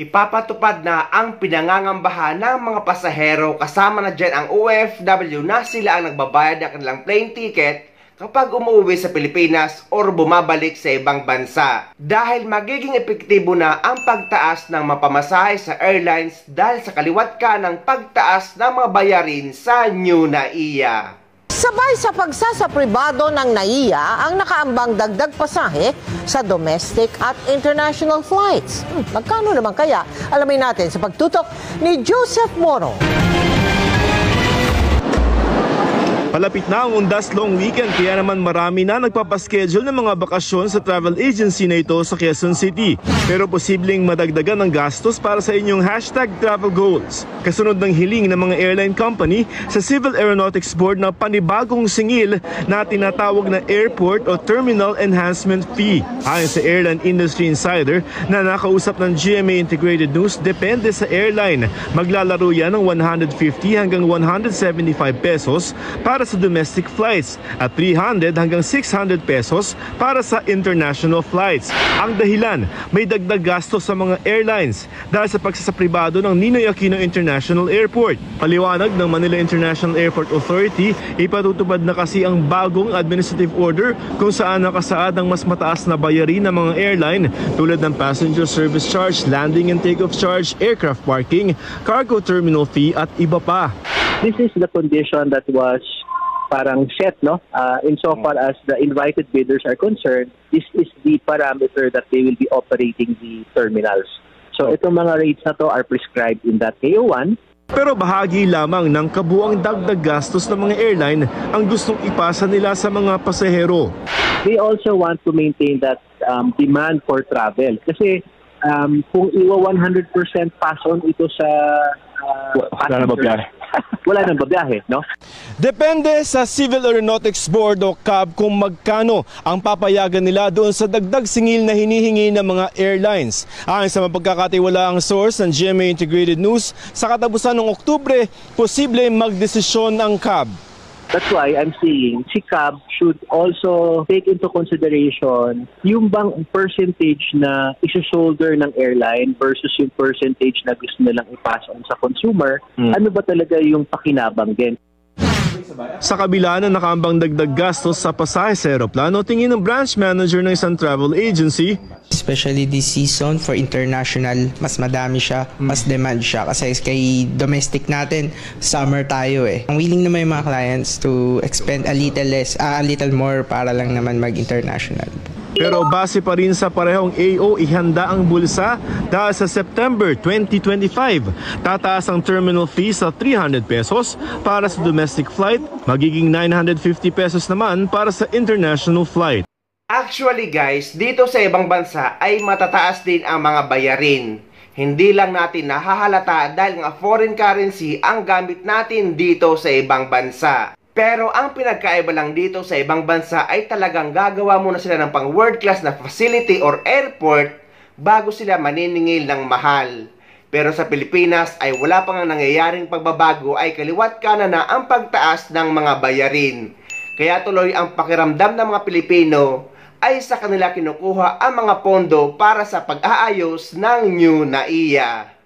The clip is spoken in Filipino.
Ipapatupad na ang pinangangambahan ng mga pasahero kasama na dyan ang OFW na sila ang nagbabayad ng kanilang plane ticket kapag umuwi sa Pilipinas o bumabalik sa ibang bansa. Dahil magiging epektibo na ang pagtaas ng mapamasahe sa airlines dahil sa kaliwat ka ng pagtaas ng mga bayarin sa New NAIA. Sabay sa pagsasapribado ng NAIA ang nakaambang dagdag pasahe sa domestic at international flights. Magkano naman kaya? Alamin natin sa pagtutok ni Joseph Moro. Palapit na ang undas long weekend kaya naman marami na nagpapaschedule ng mga bakasyon sa travel agency na ito sa Quezon City. Pero posibleng madagdagan ng gastos para sa inyong #travel goals. Kasunod ng hiling ng mga airline company sa Civil Aeronautics Board na panibagong singil na tinatawag na Airport o Terminal Enhancement Fee. Ayon sa Airline Industry Insider na nakausap ng GMA Integrated News, depende sa airline. Maglalaro yan ng 150 hanggang 175 pesos para sa domestic flights at 300 hanggang 600 pesos para sa international flights. Ang dahilan, may dagdag gasto sa mga airlines dahil sa pagsasapribado ng Ninoy Aquino International Airport. Paliwanag ng Manila International Airport Authority, ipatutupad na kasi ang bagong administrative order kung saan nakasaad ang mas mataas na bayarin ng mga airline tulad ng passenger service charge, landing and takeoff charge, aircraft parking, cargo terminal fee at iba pa. This is the condition that was parang set, no? Insofar as the invited bidders are concerned, this is the parameter that they will be operating the terminals. So itong mga rates na to are prescribed in that KO1. Pero bahagi lamang ng kabuang dagdag gastos ng mga airline ang gustong ipasa nila sa mga pasahero. They also want to maintain that demand for travel. Kasi kung iwa 100% pass on ito sa passengers, wala nang babiyahe, no? Depende sa Civil Aeronautics Board o CAB kung magkano ang papayagan nila doon sa dagdag singil na hinihingi ng mga airlines. Ayon sa mapagkakatiwalaang source ng GMA Integrated News, sa katapusan ng Oktubre, posible magdesisyon ang CAB. That's why I'm saying si CAB should also take into consideration yung bang percentage na iso-shoulder ng airline versus yung percentage na gusto nilang i-pass on sa consumer. Ano ba talaga yung pakinabang din? Sa kabila ng nakaambang dagdag gastos sa pasahe sa eroplano, tingin ng branch manager ng isang travel agency, especially this season for international, mas madami siya, mas demand siya. Kasi kay domestic natin, summer tayo eh. Ang willing naman yung mga clients to expend a little more para lang naman mag-international. Pero base pa rin sa parehong AO, ihanda ang bulsa dahil sa September 2025. Tataas ang terminal fee sa 300 pesos para sa domestic flight, magiging 950 pesos naman para sa international flight. Actually guys, dito sa ibang bansa ay matataas din ang mga bayarin. Hindi lang natin nahahalata dahil nga foreign currency ang gamit natin dito sa ibang bansa. Pero ang pinagkaiba lang dito sa ibang bansa ay talagang gagawa muna sila ng pang world class na facility or airport bago sila maniningil ng mahal. Pero sa Pilipinas ay wala pang nangyayaring pagbabago ay kaliwat kanan na ang pagtaas ng mga bayarin. Kaya tuloy ang pakiramdam ng mga Pilipino ay sa kanila kinukuha ang mga pondo para sa pag-aayos ng New NAIA.